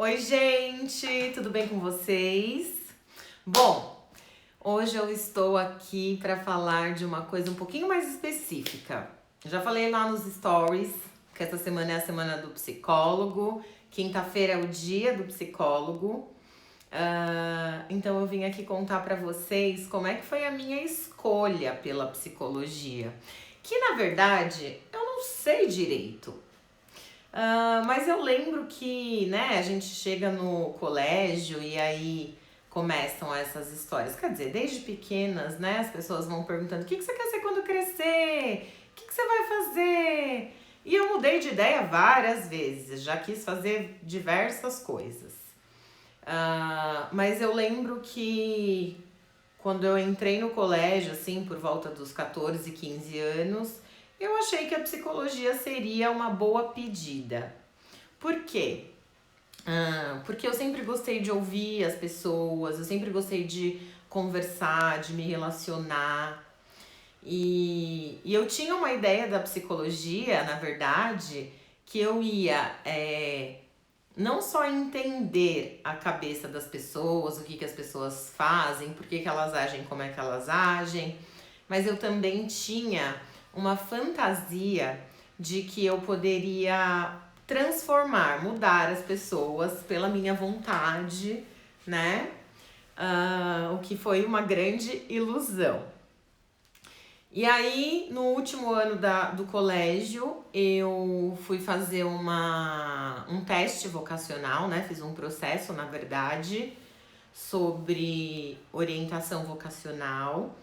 Oi, gente, tudo bem com vocês? Bom, hoje eu estou aqui para falar de uma coisa um pouquinho mais específica. Já falei lá nos stories que essa semana é a semana do psicólogo, quinta-feira é o dia do psicólogo. Então eu vim aqui contar para vocês como é que foi a minha escolha pela psicologia, que na verdade eu não sei direito. Mas eu lembro que, né, a gente chega no colégio e aí começam essas histórias. Quer dizer, desde pequenas, né, as pessoas vão perguntando: o que você quer ser quando crescer? O que você vai fazer? E eu mudei de ideia várias vezes, já quis fazer diversas coisas. Mas eu lembro que quando eu entrei no colégio, assim, por volta dos 14, 15 anos, eu achei que a psicologia seria uma boa pedida. Por quê? Porque eu sempre gostei de ouvir as pessoas, eu sempre gostei de conversar, de me relacionar. E eu tinha uma ideia da psicologia, na verdade, que eu ia não só entender a cabeça das pessoas, o que as pessoas fazem, por que elas agem como é que elas agem, mas eu também tinha uma fantasia de que eu poderia transformar, mudar as pessoas pela minha vontade, né? O que foi uma grande ilusão. E aí, no último ano do colégio, eu fui fazer um teste vocacional, né? Fiz um processo, na verdade, sobre orientação vocacional.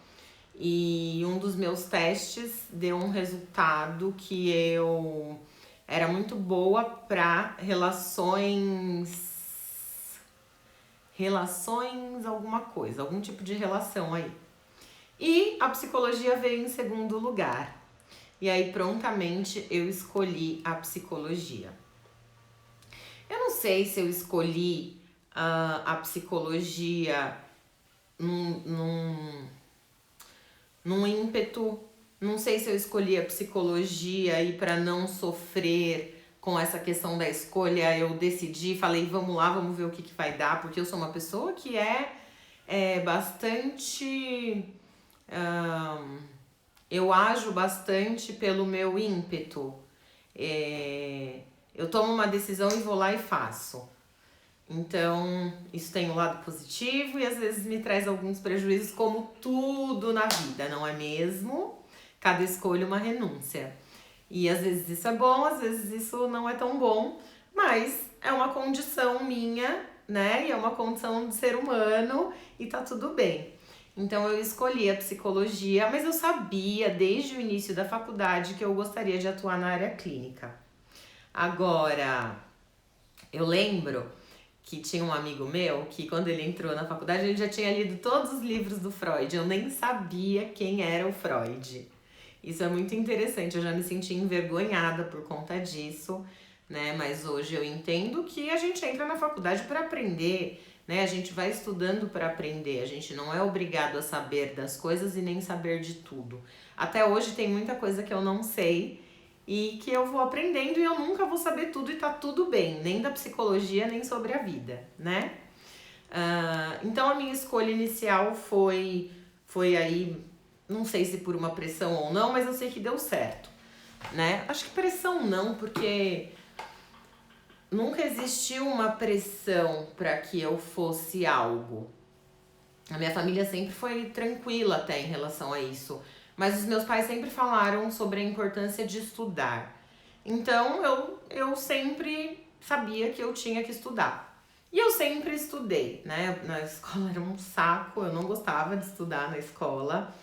E um dos meus testes deu um resultado que eu era muito boa para relações alguma coisa, algum tipo de relação aí. E a psicologia veio em segundo lugar. E aí prontamente eu escolhi a psicologia. Eu não sei se eu escolhi a psicologia num ímpeto. Não sei se eu escolhi a psicologia e para não sofrer com essa questão da escolha, eu decidi, falei, vamos lá, vamos ver o que vai dar, porque eu sou uma pessoa que é bastante. Eu ajo bastante pelo meu ímpeto. Eu tomo uma decisão e vou lá e faço. Então, isso tem um lado positivo e às vezes me traz alguns prejuízos, como tudo na vida, não é mesmo? Cada escolha uma renúncia. E às vezes isso é bom, às vezes isso não é tão bom, mas é uma condição minha, né? E é uma condição de ser humano e tá tudo bem. Então eu escolhi a psicologia, mas eu sabia desde o início da faculdade que eu gostaria de atuar na área clínica. Agora, eu lembro que tinha um amigo meu que quando ele entrou na faculdade ele já tinha lido todos os livros do Freud. Eu nem sabia quem era o Freud. Isso é muito interessante, eu já me senti envergonhada por conta disso, né? Mas hoje eu entendo que a gente entra na faculdade para aprender, né? A gente vai estudando para aprender, a gente não é obrigado a saber das coisas e nem saber de tudo. Até hoje tem muita coisa que eu não sei e que eu vou aprendendo e eu nunca vou saber tudo e tá tudo bem, nem da psicologia, nem sobre a vida, né? Então a minha escolha inicial foi aí, não sei se por uma pressão ou não, mas eu sei que deu certo, né? Acho que pressão não, porque nunca existiu uma pressão para que eu fosse algo. A minha família sempre foi tranquila até em relação a isso, mas os meus pais sempre falaram sobre a importância de estudar. Então eu sempre sabia que eu tinha que estudar. E eu sempre estudei, né? Na escola era um saco, eu não gostava de estudar na escola.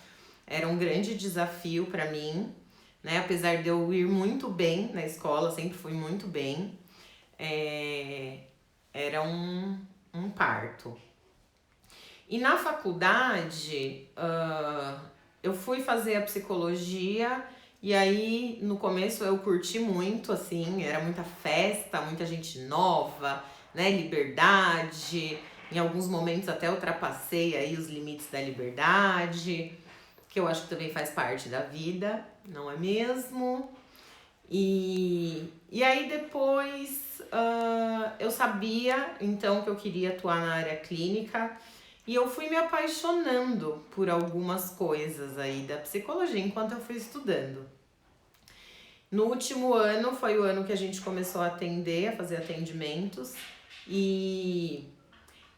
Era um grande desafio para mim, né? Apesar de eu ir muito bem na escola, sempre fui muito bem. Era um parto. E na faculdade, eu fui fazer a psicologia e aí no começo eu curti muito, assim, era muita festa, muita gente nova, né? Liberdade. Em alguns momentos até ultrapassei aí os limites da liberdade, que eu acho que também faz parte da vida, não é mesmo? E aí depois eu sabia então que eu queria atuar na área clínica e eu fui me apaixonando por algumas coisas aí da psicologia enquanto eu fui estudando. No último ano foi o ano que a gente começou a atender, a fazer atendimentos e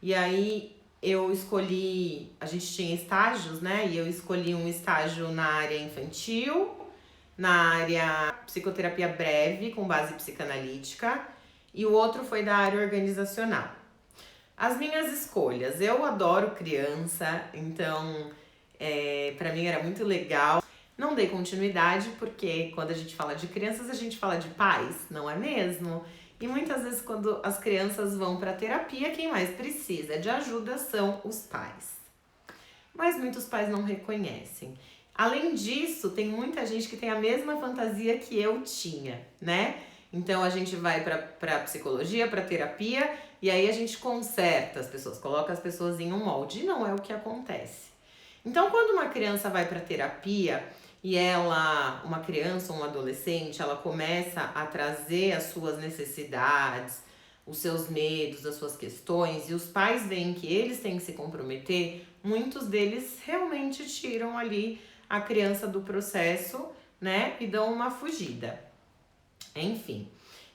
aí eu escolhi, a gente tinha estágios, né? E eu escolhi um estágio na área infantil, na área psicoterapia breve com base psicanalítica e o outro foi da área organizacional. As minhas escolhas, eu adoro criança, então para mim era muito legal. Não dei continuidade porque quando a gente fala de crianças, a gente fala de pais, não é mesmo? E muitas vezes quando as crianças vão para terapia, quem mais precisa de ajuda são os pais. Mas muitos pais não reconhecem. Além disso, tem muita gente que tem a mesma fantasia que eu tinha, né? Então a gente vai para psicologia, para terapia, e aí a gente conserta as pessoas, coloca as pessoas em um molde. E não é o que acontece. Então, quando uma criança vai para terapia e uma criança ou um adolescente, ela começa a trazer as suas necessidades, os seus medos, as suas questões, e os pais veem que eles têm que se comprometer, muitos deles realmente tiram ali a criança do processo, né, e dão uma fugida. Enfim,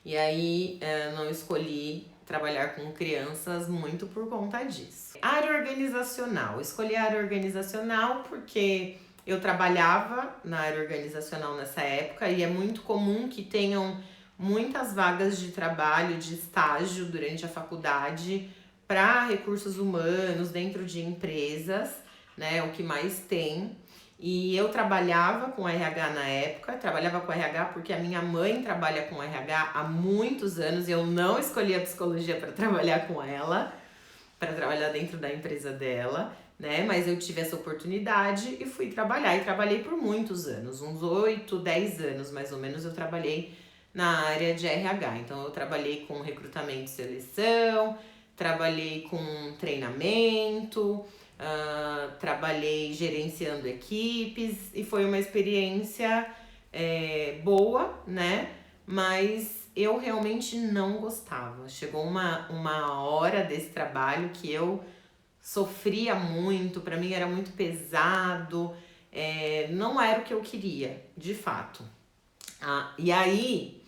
e aí não escolhi trabalhar com crianças muito por conta disso. Área organizacional, escolhi a área organizacional porque eu trabalhava na área organizacional nessa época e é muito comum que tenham muitas vagas de trabalho, de estágio durante a faculdade para recursos humanos dentro de empresas, né? O que mais tem. E eu trabalhava com RH na época, trabalhava com RH porque a minha mãe trabalha com RH há muitos anos e eu não escolhi a psicologia para trabalhar com ela, para trabalhar dentro da empresa dela, né? Mas eu tive essa oportunidade e fui trabalhar. E trabalhei por muitos anos, uns 8, 10 anos mais ou menos eu trabalhei na área de RH. Então eu trabalhei com recrutamento e seleção, trabalhei com treinamento, trabalhei gerenciando equipes e foi uma experiência boa, né? Mas eu realmente não gostava. Chegou uma hora desse trabalho que eu sofria muito, para mim era muito pesado, não era o que eu queria, de fato. E aí,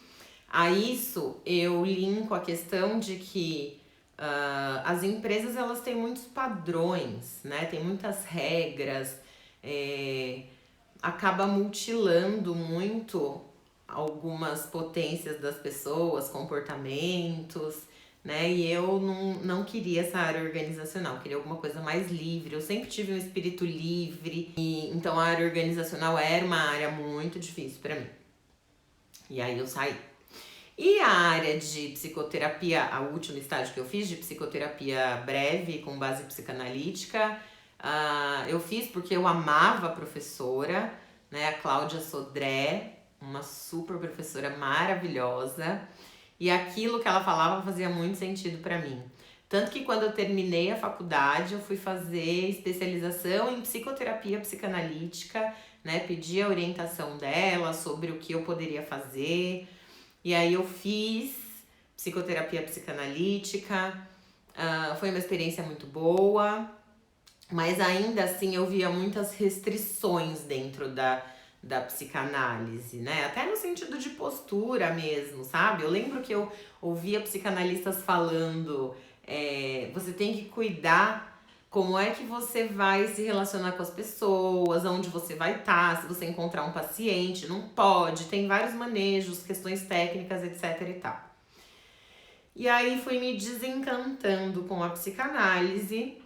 a isso eu linko a questão de que as empresas elas têm muitos padrões, né? Tem muitas regras, acaba mutilando muito algumas potências das pessoas, comportamentos, né? E eu não queria essa área organizacional, queria alguma coisa mais livre. Eu sempre tive um espírito livre, e então a área organizacional era uma área muito difícil para mim. E aí eu saí. E a área de psicoterapia, a última estágio que eu fiz de psicoterapia breve com base psicanalítica, eu fiz porque eu amava a professora, né, a Cláudia Sodré, uma super professora maravilhosa, e aquilo que ela falava fazia muito sentido para mim. Tanto que quando eu terminei a faculdade, eu fui fazer especialização em psicoterapia psicanalítica, né, pedi a orientação dela sobre o que eu poderia fazer. E aí eu fiz psicoterapia psicanalítica, foi uma experiência muito boa, mas ainda assim eu via muitas restrições dentro da psicanálise, né? Até no sentido de postura mesmo, sabe? Eu lembro que eu ouvia psicanalistas falando, você tem que cuidar como é que você vai se relacionar com as pessoas, onde você vai estar, se você encontrar um paciente, não pode, tem vários manejos, questões técnicas, etc e tal. E aí fui me desencantando com a psicanálise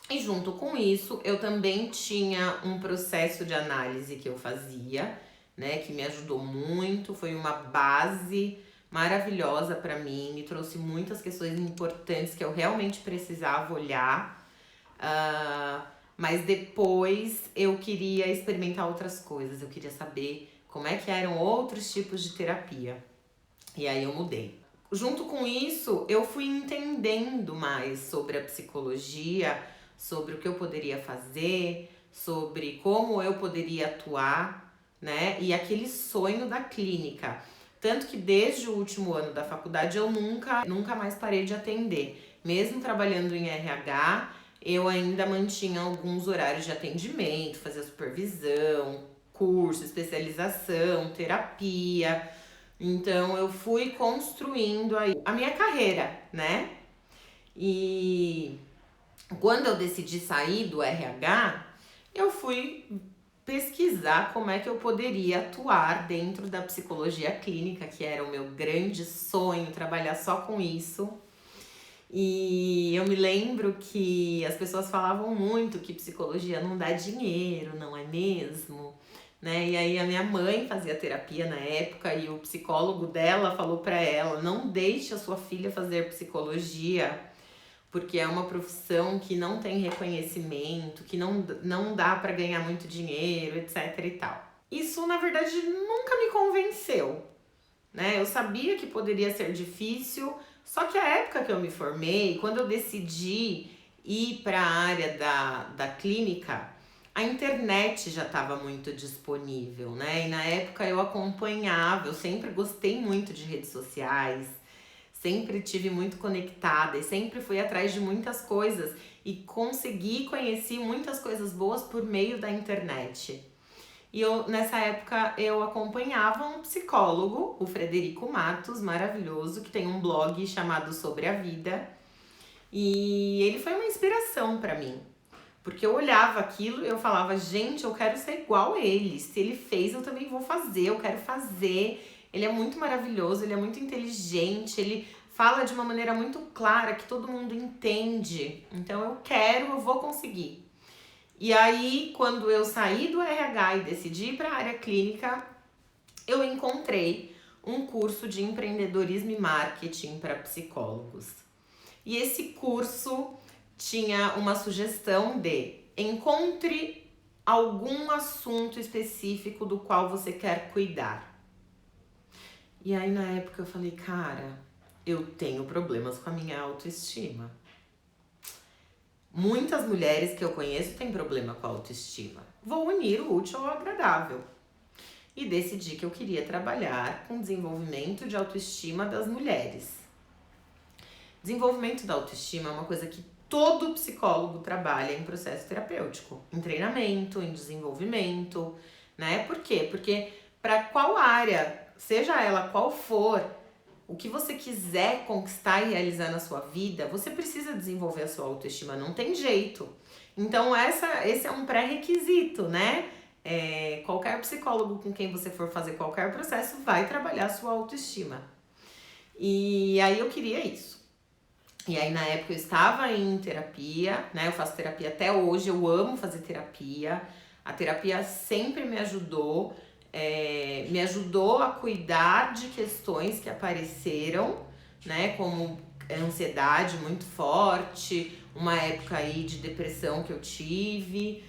e junto com isso eu também tinha um processo de análise que eu fazia, né, que me ajudou muito, foi uma base maravilhosa para mim, me trouxe muitas questões importantes que eu realmente precisava olhar. Mas depois eu queria experimentar outras coisas, eu queria saber como é que eram outros tipos de terapia. E aí eu mudei. Junto com isso, eu fui entendendo mais sobre a psicologia, sobre o que eu poderia fazer, sobre como eu poderia atuar, né? E aquele sonho da clínica. Tanto que desde o último ano da faculdade eu nunca mais parei de atender. Mesmo trabalhando em RH, eu ainda mantinha alguns horários de atendimento, fazia supervisão, curso, especialização, terapia. Então eu fui construindo aí a minha carreira, né? E quando eu decidi sair do RH, eu fui pesquisar como é que eu poderia atuar dentro da psicologia clínica, que era o meu grande sonho, trabalhar só com isso. E eu me lembro que as pessoas falavam muito que psicologia não dá dinheiro, não é mesmo? Né? E aí a minha mãe fazia terapia na época e o psicólogo dela falou para ela: não deixe a sua filha fazer psicologia, porque é uma profissão que não tem reconhecimento, que não dá para ganhar muito dinheiro, etc e tal. Isso, na verdade, nunca me convenceu, né? Eu sabia que poderia ser difícil, só que a época que eu me formei, quando eu decidi ir para a área da clínica, a internet já estava muito disponível, né? E na época eu acompanhava, eu sempre gostei muito de redes sociais, sempre tive muito conectada e sempre fui atrás de muitas coisas e conheci muitas coisas boas por meio da internet. E nessa época eu acompanhava um psicólogo, o Frederico Matos, maravilhoso, que tem um blog chamado Sobre a Vida. E ele foi uma inspiração para mim. Porque eu olhava aquilo e eu falava, gente, eu quero ser igual a ele. Se ele fez, eu também vou fazer, eu quero fazer. Ele é muito maravilhoso, ele é muito inteligente, ele fala de uma maneira muito clara que todo mundo entende. Então eu vou conseguir. E aí, quando eu saí do RH e decidi ir para a área clínica, eu encontrei um curso de empreendedorismo e marketing para psicólogos. E esse curso tinha uma sugestão de encontre algum assunto específico do qual você quer cuidar. E aí, na época, eu falei, cara, eu tenho problemas com a minha autoestima. Muitas mulheres que eu conheço têm problema com a autoestima. Vou unir o útil ao agradável. E decidi que eu queria trabalhar com desenvolvimento de autoestima das mulheres. Desenvolvimento da autoestima é uma coisa que todo psicólogo trabalha em processo terapêutico, em treinamento, em desenvolvimento, né? Por quê? Porque para qual área, seja ela qual for, o que você quiser conquistar e realizar na sua vida, você precisa desenvolver a sua autoestima, não tem jeito. Então esse é um pré-requisito, né? Qualquer psicólogo com quem você for fazer qualquer processo vai trabalhar a sua autoestima. E aí eu queria isso. E aí na época eu estava em terapia, né? Eu faço terapia até hoje, eu amo fazer terapia. A terapia sempre me ajudou a cuidar de questões que apareceram, né? Como ansiedade muito forte, uma época aí de depressão que eu tive.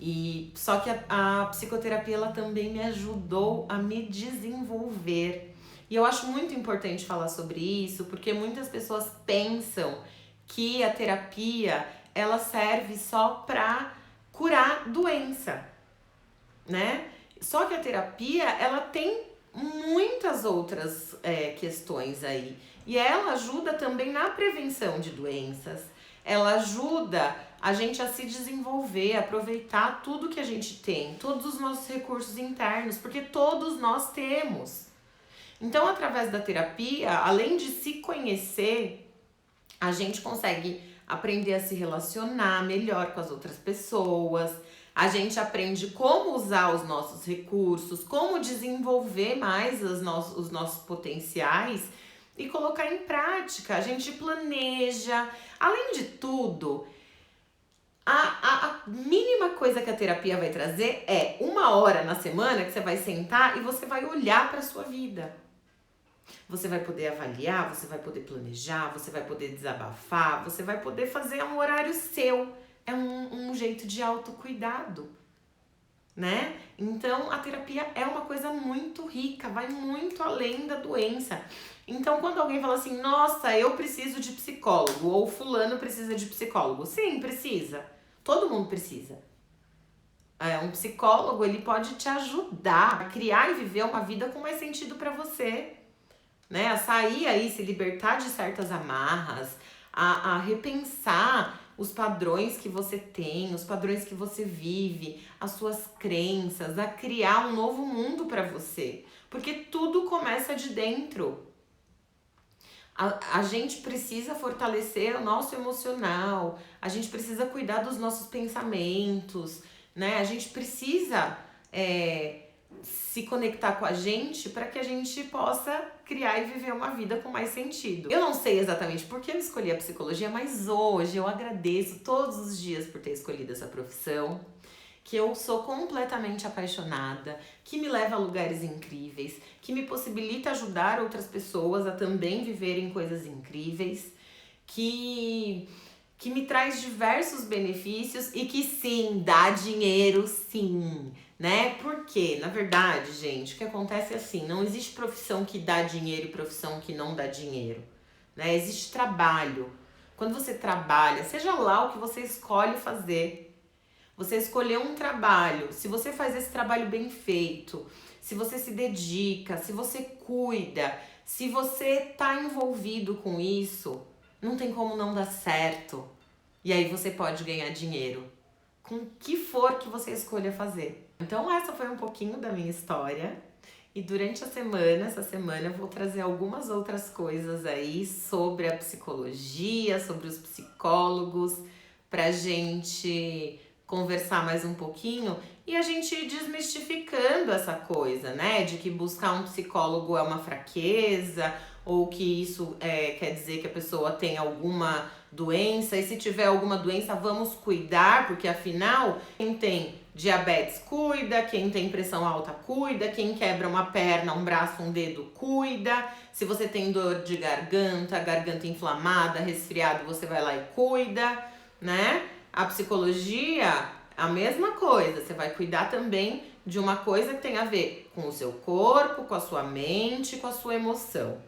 E só que a psicoterapia ela também me ajudou a me desenvolver. E eu acho muito importante falar sobre isso, porque muitas pessoas pensam que a terapia ela serve só para curar doença, né? Só que a terapia ela tem muitas outras questões aí. E ela ajuda também na prevenção de doenças. Ela ajuda a gente a se desenvolver, a aproveitar tudo que a gente tem, todos os nossos recursos internos, porque todos nós temos. Então, através da terapia, além de se conhecer, a gente consegue aprender a se relacionar melhor com as outras pessoas, a gente aprende como usar os nossos recursos, como desenvolver mais os nossos potenciais e colocar em prática. A gente planeja. Além de tudo, a mínima coisa que a terapia vai trazer é 1 hora na semana que você vai sentar e você vai olhar para a sua vida. Você vai poder avaliar, você vai poder planejar, você vai poder desabafar, você vai poder fazer um horário seu. É um jeito de autocuidado, né? Então, a terapia é uma coisa muito rica, vai muito além da doença. Então, quando alguém fala assim, nossa, eu preciso de psicólogo, ou fulano precisa de psicólogo. Sim, precisa. Todo mundo precisa. Um psicólogo, ele pode te ajudar a criar e viver uma vida com mais sentido para você, né? A sair aí, se libertar de certas amarras, a repensar os padrões que você tem, os padrões que você vive, as suas crenças, a criar um novo mundo para você. Porque tudo começa de dentro. A gente precisa fortalecer o nosso emocional, a gente precisa cuidar dos nossos pensamentos, né? A gente precisa se conectar com a gente para que a gente possa criar e viver uma vida com mais sentido. Eu não sei exatamente por que eu escolhi a psicologia, mas hoje eu agradeço todos os dias por ter escolhido essa profissão, que eu sou completamente apaixonada, que me leva a lugares incríveis, que me possibilita ajudar outras pessoas a também viverem coisas incríveis, que me traz diversos benefícios e que sim, dá dinheiro sim, né? Porque, na verdade, gente, o que acontece é assim, não existe profissão que dá dinheiro e profissão que não dá dinheiro, né? Existe trabalho. Quando você trabalha, seja lá o que você escolhe fazer, você escolheu um trabalho, se você faz esse trabalho bem feito, se você se dedica, se você cuida, se você tá envolvido com isso, não tem como não dar certo. E aí você pode ganhar dinheiro com o que for que você escolha fazer. Então essa foi um pouquinho da minha história. E durante essa semana eu vou trazer algumas outras coisas aí sobre a psicologia, sobre os psicólogos, pra gente conversar mais um pouquinho e a gente ir desmistificando essa coisa, né? De que buscar um psicólogo é uma fraqueza ou que isso quer dizer que a pessoa tem alguma doença, e se tiver alguma doença, vamos cuidar, porque afinal, quem tem diabetes cuida, quem tem pressão alta cuida, quem quebra uma perna, um braço, um dedo cuida. Se você tem dor de garganta inflamada, resfriado, você vai lá e cuida, né? A psicologia, a mesma coisa, você vai cuidar também de uma coisa que tem a ver com o seu corpo, com a sua mente, com a sua emoção.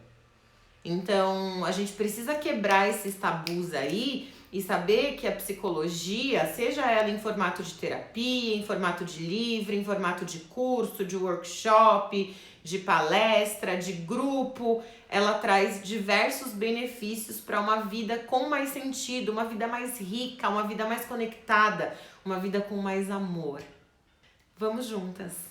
Então, a gente precisa quebrar esses tabus aí e saber que a psicologia, seja ela em formato de terapia, em formato de livro, em formato de curso, de workshop, de palestra, de grupo, ela traz diversos benefícios para uma vida com mais sentido, uma vida mais rica, uma vida mais conectada, uma vida com mais amor. Vamos juntas!